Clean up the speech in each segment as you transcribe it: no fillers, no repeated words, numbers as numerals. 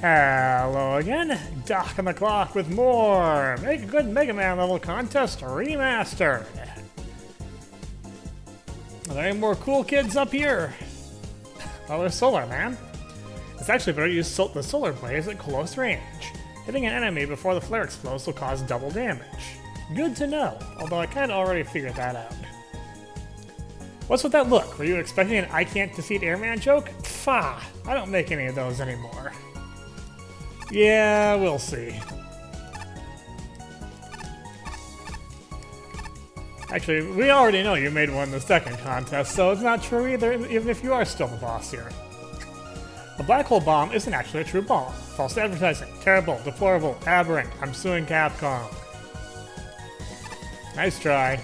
Hello again, Doc on the clock with more Make a Good Mega Man level contest remastered. Are there any more cool kids up here? Oh, there's Solar Man. It's actually better to use the Solar Blaze at close range. Hitting an enemy before the flare explodes will cause double damage. Good to know, although I kinda already figured that out. What's with that look? Were you expecting an I can't defeat Airman joke? Pfah, I don't make any of those anymore. Yeah, we'll see. Actually, we already know you made one in the second contest, so it's not true either, even if you are still the boss here. The black hole bomb isn't actually a true bomb. False advertising. Terrible, deplorable, aberrant. I'm suing Capcom. Nice try.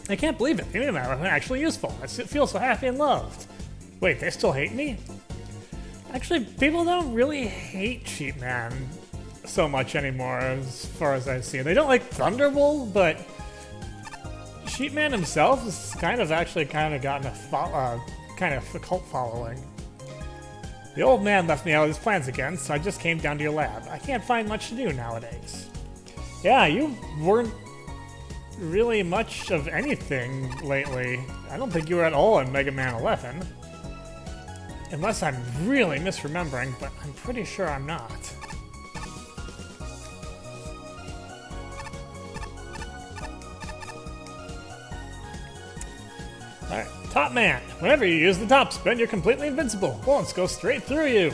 I can't believe it. The internet was actually useful. I feel so happy and loved. Wait, they still hate me? Actually, people don't really hate Sheep Man so much anymore, as far as I see. They don't like Thunderbolt, but Sheep Man himself has kind of gotten a kind of a cult following. The old man left me out of his plans again, so I just came down to your lab. I can't find much to do nowadays. Yeah, you weren't really much of anything lately. I don't think you were at all in Mega Man 11. Unless I'm really misremembering, but I'm pretty sure I'm not. Alright, Top Man. Whenever you use the top spin, you're completely invincible. Bullets go straight through you.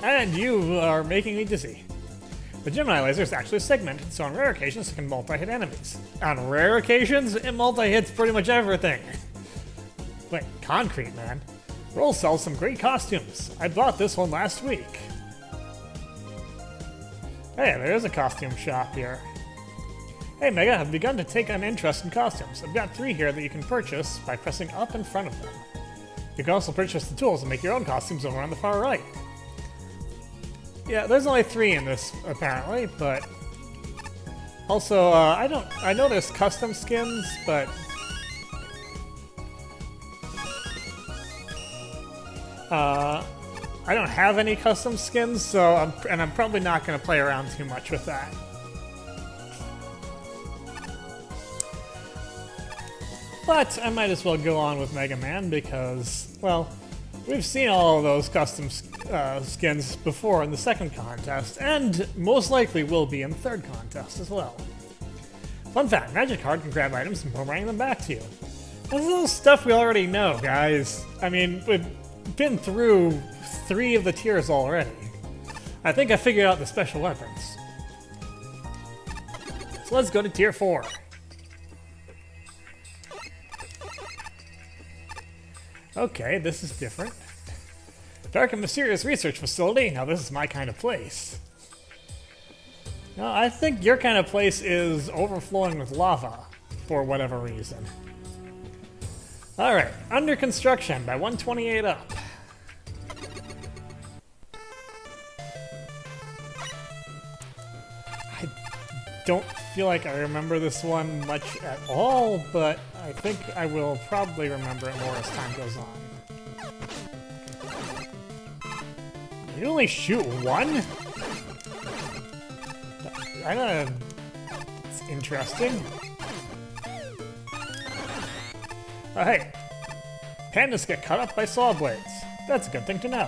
And you are making me dizzy. The Gemini laser is actually segmented, so on rare occasions it can multi-hit enemies. On rare occasions, it multi-hits pretty much everything. Wait, Concrete Man? Roll sells some great costumes. I bought this one last week. Hey, there is a costume shop here. Hey Mega, I've begun to take an interest in costumes. I've got 3 here that you can purchase by pressing up in front of them. You can also purchase the tools and make your own costumes over on the far right. Yeah, there's only 3 in this apparently, but also I know there's custom skins, but I don't have any custom skins, so I'm probably not going to play around too much with that. But I might as well go on with Mega Man because, well, we've seen all of those custom skins before in the second contest, and most likely will be in the third contest as well. Fun fact, Magic Card can grab items and bring them back to you. This is all stuff we already know, guys. I mean, we've been through 3 of the tiers already. I think I figured out the special weapons. So let's go to tier 4. Okay, this is different. Dark and mysterious research facility. Now this is my kind of place. No, I think your kind of place is overflowing with lava for whatever reason. Alright, under construction by 128 up. I don't feel like I remember this one much at all, but I think I will probably remember it more as time goes on. You only shoot 1? It's interesting. Oh hey, pandas get cut up by saw blades. That's a good thing to know.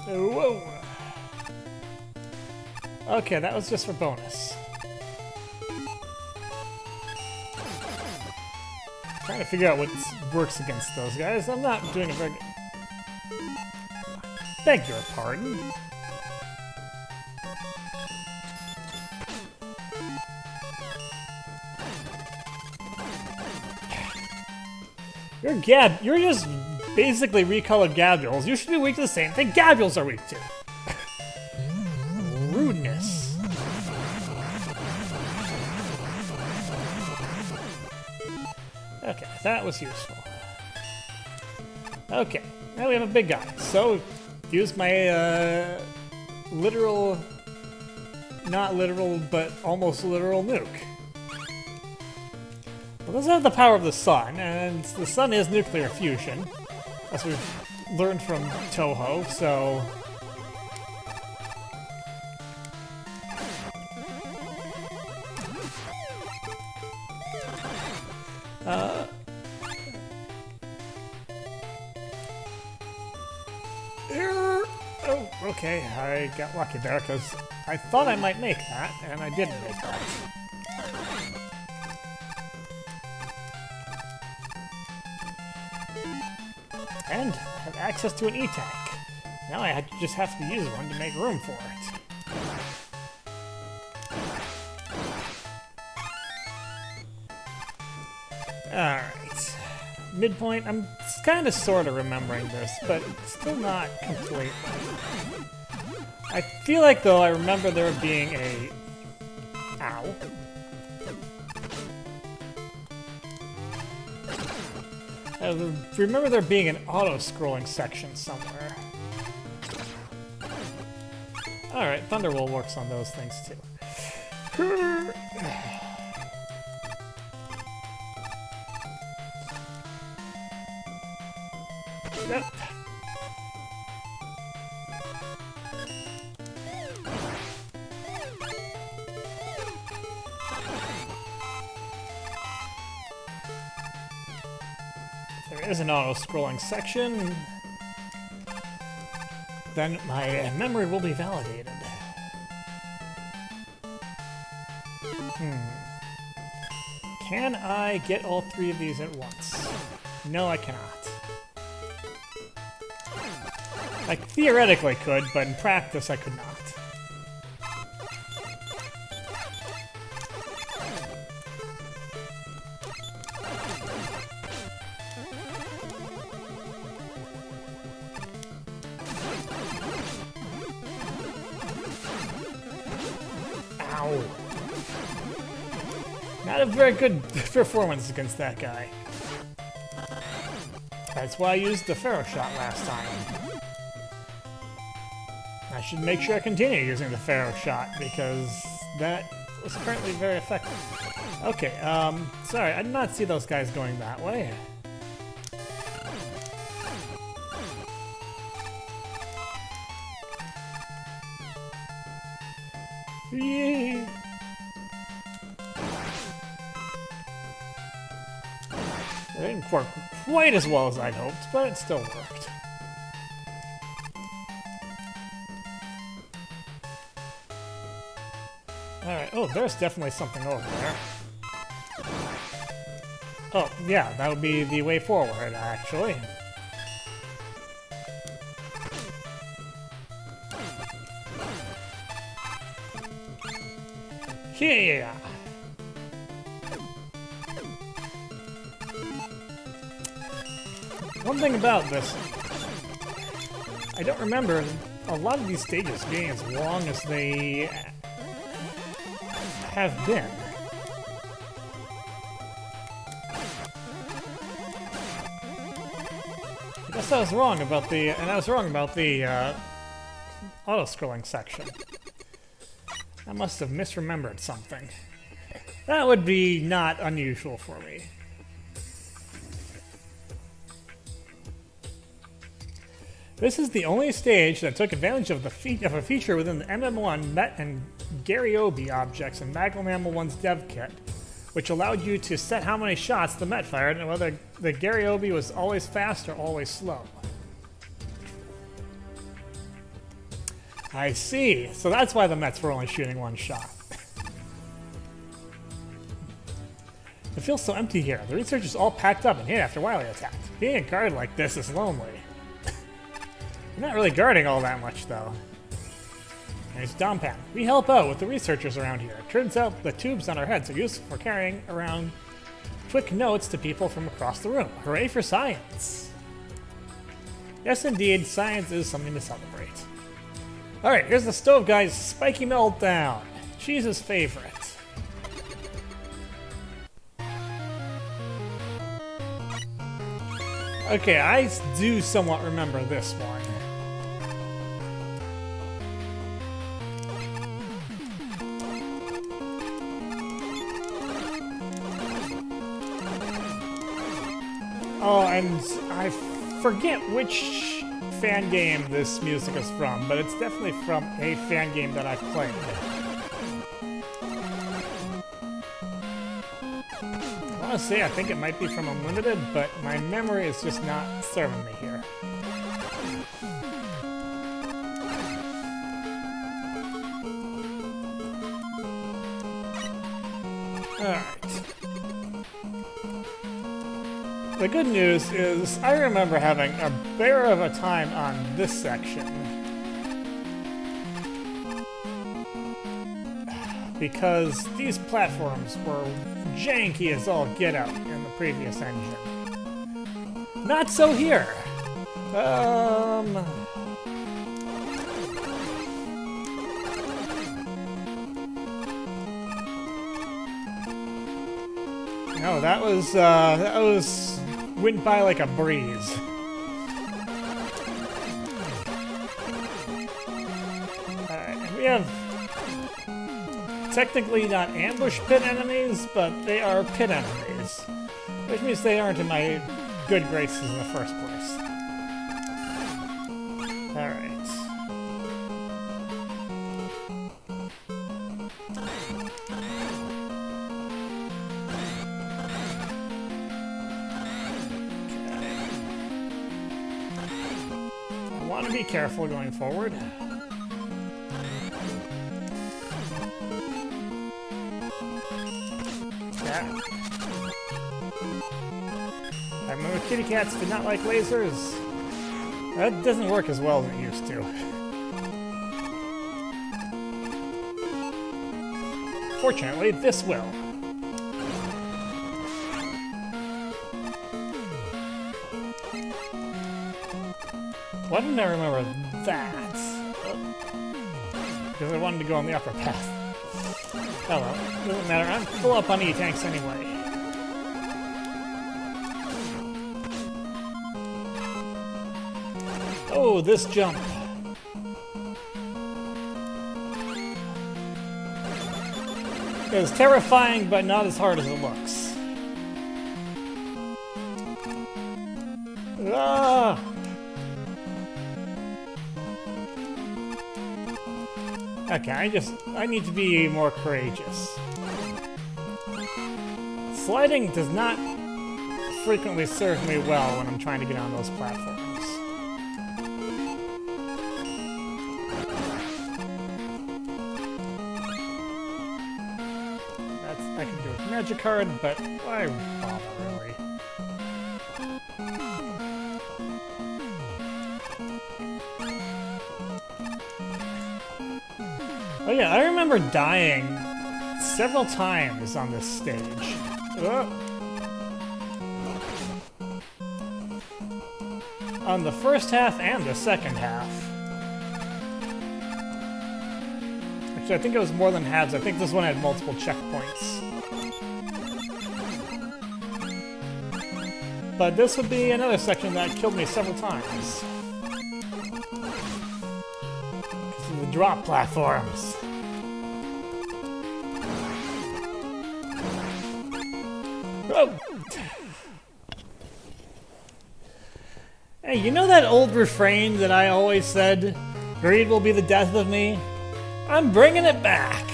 Whoa. Okay, that was just for bonus. Trying to figure out what works against those guys. I'm not doing a very good... Beg your pardon. You're just basically recolored Gabules. You should be weak to the same thing Gabules are weak to. Rudeness. Okay, that was useful. Okay, now we have a big guy. So, use my literal, not literal, but almost literal nuke. Well, those have the power of the sun, and the sun is nuclear fusion, as we've learned from Toho, so... Oh, okay, I got lucky there, because I thought I might make that, and I didn't make that. And I have access to an E-Tank. Now I just have to use one to make room for it. Alright. Midpoint, I'm kind of sort of remembering this, but still not completely. I feel like, though, I remember there being a... Ow. I remember there being an auto-scrolling section somewhere. Alright, Thunderwolf works on those things too. Yep. There is an auto-scrolling section. Then my memory will be validated. Can I get all three of these at once? No, I cannot. I theoretically could, but in practice I could not. Ow. Not a very good performance against that guy. That's why I used the Pharaoh shot last time. I should make sure I continue using the Pharaoh shot, because that was apparently very effective. Okay, sorry, I did not see those guys going that way. Yay! It didn't work quite as well as I'd hoped, but it still worked. Alright, oh, there's definitely something over there. Oh, yeah, that would be the way forward, actually. Yeah! One thing about this, I don't remember a lot of these stages being as long as they have been. I guess I was wrong about the, auto-scrolling section. I must have misremembered something. That would be not unusual for me. This is the only stage that took advantage of a feature within the MAGMML1 Met and Garyobi objects in MAGMML1's dev kit, which allowed you to set how many shots the Met fired and whether the Garyobi was always fast or always slow. I see. So that's why the Mets were only shooting one shot. It feels so empty here. The researchers all packed up and hid after Wily attacked. Being a guard like this is lonely. You're not really guarding all that much, though. There's Dompan. We help out with the researchers around here. It turns out the tubes on our heads are useful for carrying around quick notes to people from across the room. Hooray for science! Yes, indeed, science is something to celebrate. Alright, here's the stove guy's Spiky Meltdown. Cheese's favorite. Okay, I do somewhat remember this one. Oh, and I forget which fan game this music is from, but it's definitely from a fan game that I've played. I want to say I think it might be from Unlimited, but my memory is just not serving me here. Alright. The good news is I remember having a bear of a time on this section. Because these platforms were janky as all get out in the previous engine. Not so here. No, that was went by like a breeze. Alright, we have technically not ambush pit enemies, but they are pit enemies, which means they aren't in my good graces in the first place. Alright. I want to be careful going forward. I remember kitty cats did not like lasers. That doesn't work as well as it used to. Fortunately, this will. Why didn't I remember that? Because I wanted to go on the upper path. Oh well, doesn't matter. I'm full up on E-tanks anyway. Oh, this jump. It's terrifying, but not as hard as it looks. Ah! Okay, I need to be more courageous. Sliding does not frequently serve me well when I'm trying to get on those platforms. I can do a magic card, but why bother, really? Oh yeah, I remember dying several times on this stage. On the first half and the second half. Actually, I think it was more than halves. I think this one had multiple checkpoints. But this would be another section that killed me several times. Because of the drop platforms. Oh. Hey, you know that old refrain that I always said, greed will be the death of me? I'm bringing it back.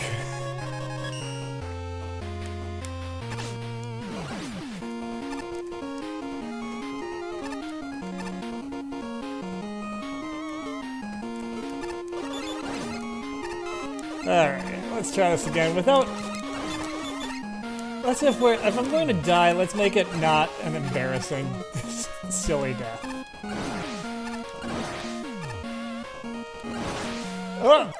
Alright, let's try this again without... Let's if I'm going to die, let's make it not an embarrassing, silly death. Oh!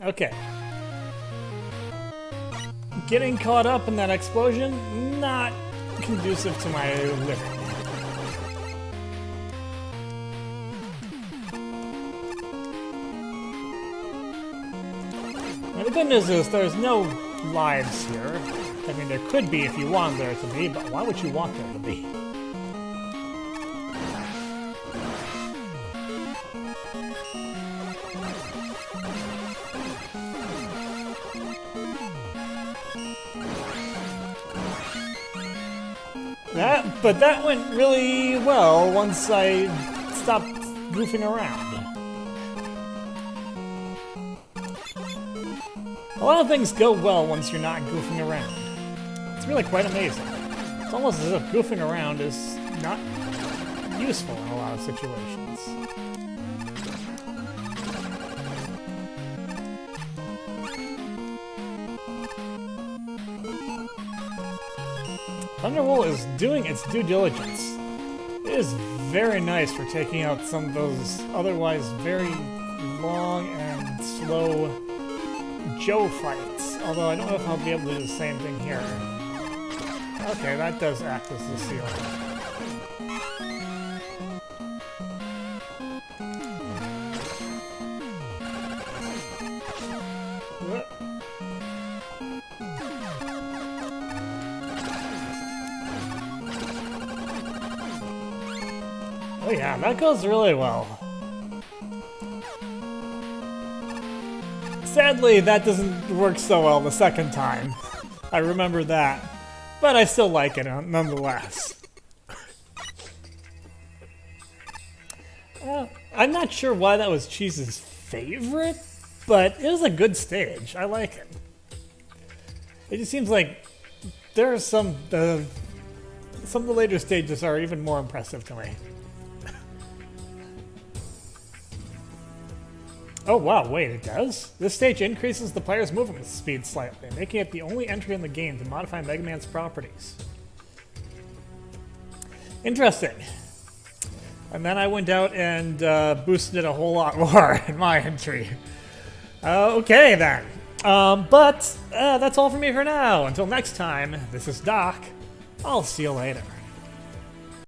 Okay. Getting caught up in that explosion, not conducive to my living. Now the good news is there's no lives here. I mean, there could be if you wanted there to be, but why would you want there to be? But that went really well once I stopped goofing around. A lot of things go well once you're not goofing around. It's really quite amazing. It's almost as if goofing around is not useful in a lot of situations. Thunderbolt is doing its due diligence. It is very nice for taking out some of those otherwise very long and slow Joe fights. Although I don't know if I'll be able to do the same thing here. Okay, that does act as the ceiling. Oh yeah, that goes really well. Sadly, that doesn't work so well the second time. I remember that. But I still like it nonetheless. I'm not sure why that was Cheese's favorite, but it was a good stage. I like it. It just seems like there are some of the later stages are even more impressive to me. Oh wow, wait, it does? This stage increases the player's movement speed slightly, making it the only entry in the game to modify Mega Man's properties. Interesting. And then I went out and boosted it a whole lot more in my entry. Okay then. But that's all for me for now. Until next time, this is Doc. I'll see you later.